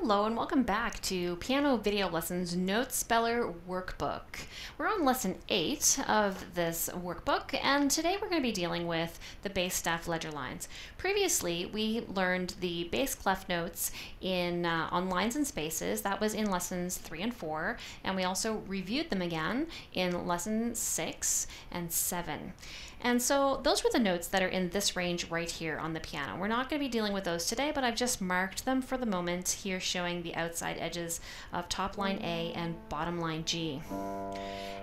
Hello and welcome back to Piano Video Lessons Note Speller Workbook. We're on lesson 8 of this workbook, and today we're going to be dealing with the bass staff ledger lines. Previously, we learned the bass clef notes on lines and spaces. That was in lessons 3 and 4, and we also reviewed them again in lessons 6 and 7. And so those were the notes that are in this range right here on the piano. We're not going to be dealing with those today, but I've just marked them for the moment here, showing the outside edges of top line A and bottom line G.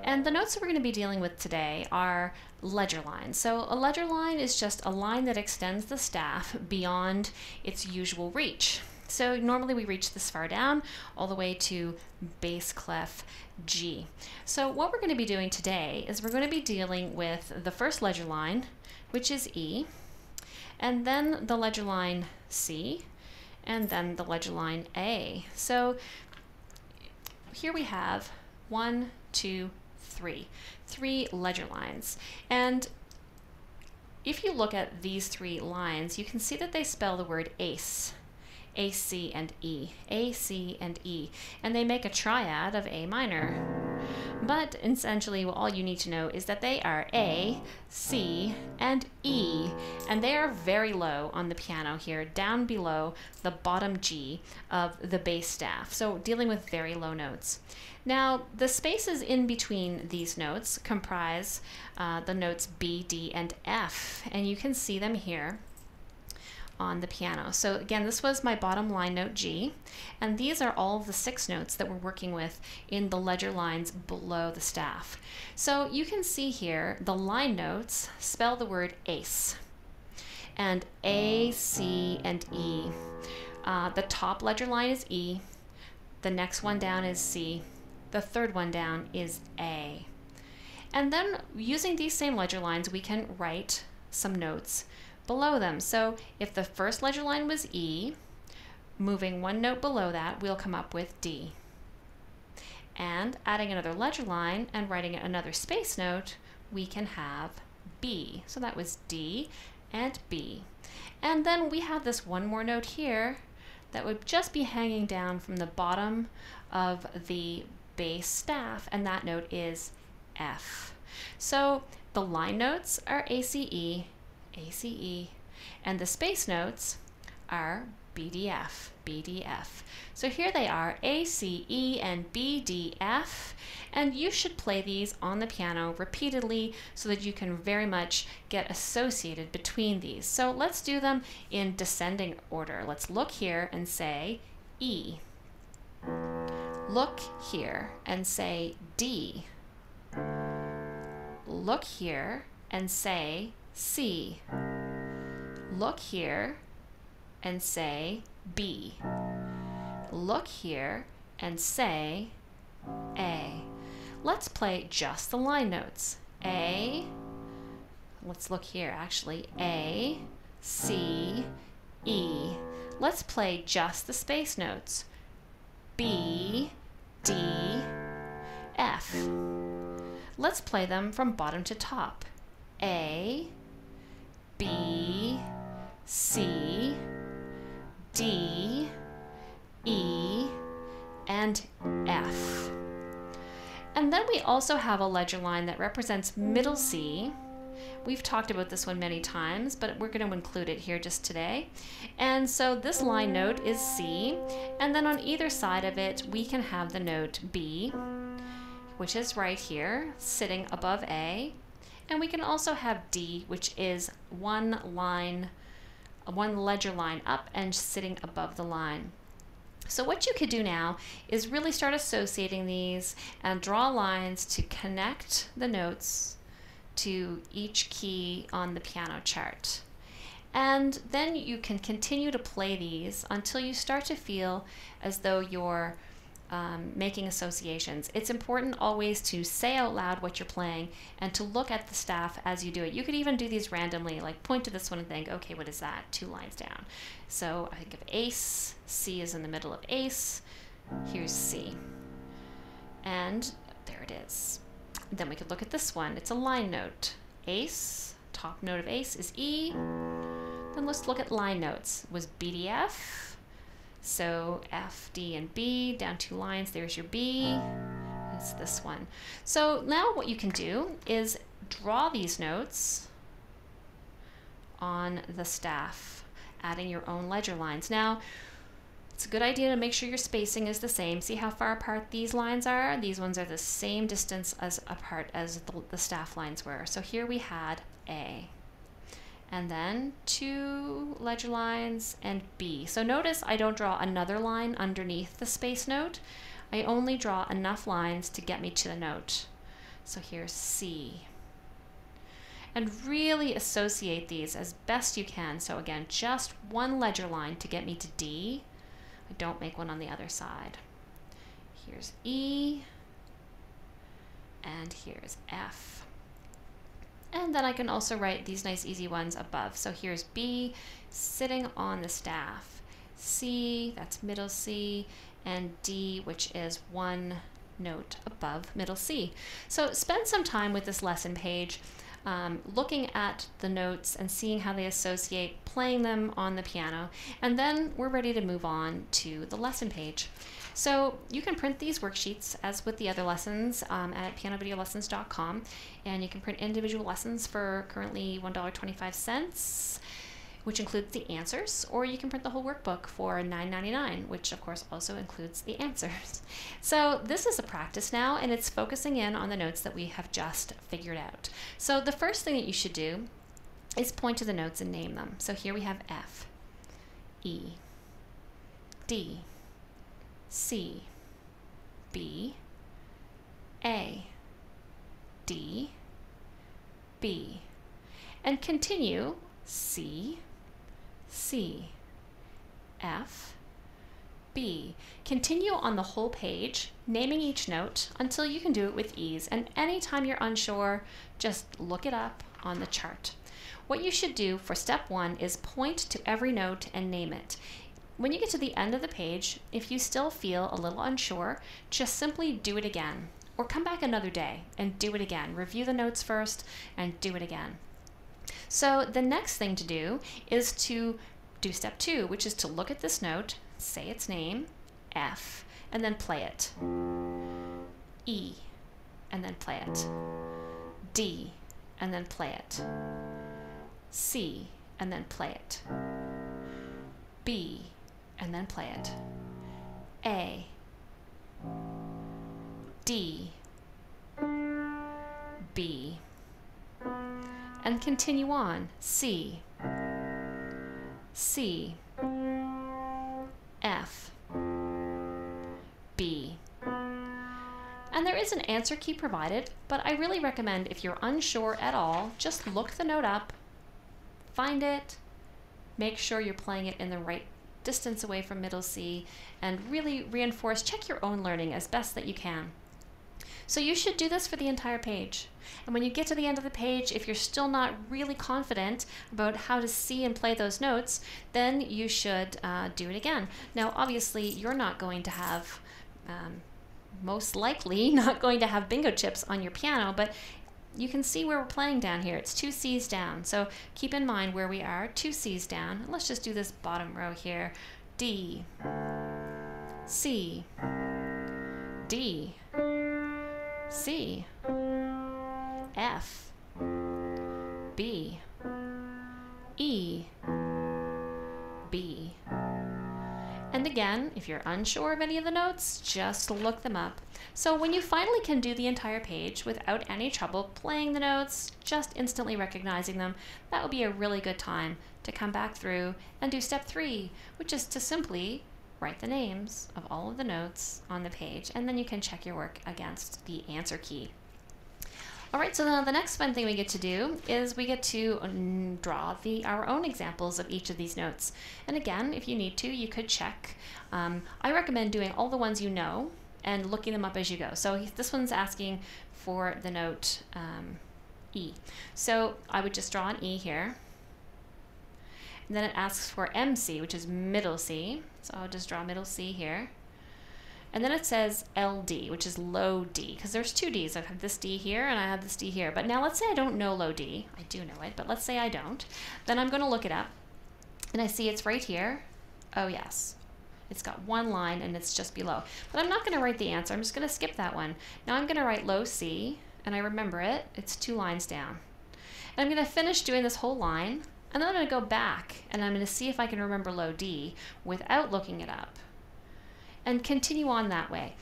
And the notes that we're going to be dealing with today are ledger lines. So a ledger line is just a line that extends the staff beyond its usual reach. So normally we reach this far down, all the way to bass clef G. So what we're going to be doing today is we're going to be dealing with the first ledger line, which is E, and then the ledger line C, and then the ledger line A. So here we have 1, 2, 3, 3 ledger lines. And if you look at these 3 lines, you can see that they spell the word ace. A, C, and E, A, C, and E, and they make a triad of A minor. But essentially all you need to know is that they are A, C, and E, and they are very low on the piano here, down below the bottom G of the bass staff, so dealing with very low notes. Now, the spaces in between these notes comprise the notes B, D, and F, and you can see them here on the piano. So again, this was my bottom line note G, and these are all of the 6 notes that we're working with in the ledger lines below the staff. So you can see here the line notes spell the word ace, and A, C, and E. The top ledger line is E, the next one down is C, the third one down is A. And then using these same ledger lines, we can write some notes below them. So if the first ledger line was E, moving one note below that, we'll come up with D. And adding another ledger line and writing another space note, we can have B. So that was D and B. And then we have this one more note here that would just be hanging down from the bottom of the bass staff, and that note is F. So the line notes are ACE, ACE, and the space notes are BDF, BDF. So here they are, ACE and BDF, and you should play these on the piano repeatedly so that you can very much get associated between these. So let's do them in descending order. Let's look here and say E. Look here and say D. Look here and say C. Look here and say B. Look here and say A. Let's play just the line notes. A, let's look here actually, A, C, E. Let's play just the space notes. B, D, F. Let's play them from bottom to top. A, B, C, D, E, and F. And then we also have a ledger line that represents middle C. We've talked about this one many times, but we're going to include it here just today. And so this line note is C, and then on either side of it we can have the note B, which is right here, sitting above A. And we can also have D, which is one ledger line up and sitting above the line. So what you could do now is really start associating these and draw lines to connect the notes to each key on the piano chart. And then you can continue to play these until you start to feel as though you're making associations. It's important always to say out loud what you're playing and to look at the staff as you do it. You could even do these randomly, like point to this one and think, okay, what is that? 2 lines down. So I think of ace, C is in the middle of ace, here's C. And there it is. Then we could look at this one. It's a line note. Ace, top note of ace is E. Then let's look at line notes. It was BDF, So F, D, and B, down 2 lines, there's your B. It's this one. So now what you can do is draw these notes on the staff, adding your own ledger lines. Now, it's a good idea to make sure your spacing is the same. See how far apart these lines are? These ones are the same distance apart as the staff lines were. So here we had A, and then 2 ledger lines and B. So notice I don't draw another line underneath the space note. I only draw enough lines to get me to the note. So here's C. And really associate these as best you can. So again, just 1 ledger line to get me to D. I don't make one on the other side. Here's E, and here's F. And then I can also write these nice easy ones above. So here's B sitting on the staff. C, that's middle C, and D, which is 1 note above middle C. So spend some time with this lesson page, looking at the notes and seeing how they associate, playing them on the piano, and then we're ready to move on to the lesson page. So you can print these worksheets as with the other lessons at PianoVideoLessons.com, and you can print individual lessons for currently $1.25, which includes the answers, or you can print the whole workbook for $9.99, which of course also includes the answers. So this is a practice now, and it's focusing in on the notes that we have just figured out. So the first thing that you should do is point to the notes and name them. So here we have F, E, D, C, B, A, D, B, and continue C, C, F, B. Continue on the whole page, naming each note until you can do it with ease. And anytime you're unsure, just look it up on the chart. What you should do for step 1 is point to every note and name it. When you get to the end of the page, if you still feel a little unsure, just simply do it again, or come back another day and do it again. Review the notes first and do it again. So the next thing to do is to do step 2, which is to look at this note, say its name, F, and then play it. E, and then play it. D, and then play it. C, and then play it. B, and then play it. A, D, B, and continue on. C, C, F, B. And there is an answer key provided, but I really recommend if you're unsure at all, just look the note up, find it, make sure you're playing it in the right distance away from middle C, and really reinforce, check your own learning as best that you can. So you should do this for the entire page. And when you get to the end of the page, if you're still not really confident about how to see and play those notes, then you should do it again. Now, obviously, you're not going to have, most likely, not going to have bingo chips on your piano, but you can see where we're playing down here. It's 2 C's down. So keep in mind where we are, 2 C's down. Let's just do this bottom row here. D, C, D, C, F, B, E, B. And again, if you're unsure of any of the notes, just look them up. So when you finally can do the entire page without any trouble playing the notes, just instantly recognizing them, that will be a really good time to come back through and do step 3, which is to simply write the names of all of the notes on the page, and then you can check your work against the answer key. All right, so now the next fun thing we get to do is we get to draw our own examples of each of these notes. And again, if you need to, you could check. I recommend doing all the ones you know and looking them up as you go. So this one's asking for the note E. So I would just draw an E here. And then it asks for MC, which is middle C. So I'll just draw middle C here. And then it says LD, which is low D, because there's 2 Ds. I have this D here and I have this D here. But now let's say I don't know low D. I do know it, but let's say I don't. Then I'm going to look it up. And I see it's right here. Oh, yes. It's got one line and it's just below. But I'm not going to write the answer. I'm just going to skip that one. Now I'm going to write low C, and I remember it. It's 2 lines down. And I'm going to finish doing this whole line, and then I'm going to go back and I'm going to see if I can remember low D without looking it up. And continue on that way.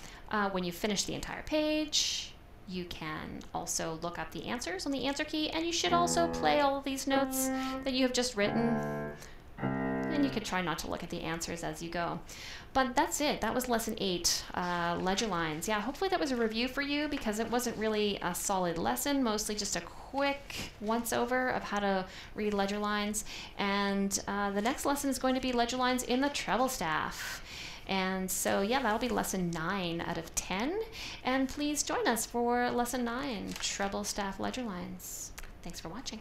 When you finish the entire page, you can also look up the answers on the answer key, and you should also play all of these notes that you have just written. And you can try not to look at the answers as you go. But that's it. That was lesson 8, ledger lines. Yeah, hopefully that was a review for you, because it wasn't really a solid lesson, mostly just a quick once-over of how to read ledger lines. And the next lesson is going to be ledger lines in the treble staff. And so, yeah, that'll be lesson 9 out of 10. And please join us for lesson 9, treble staff ledger lines. Thanks for watching.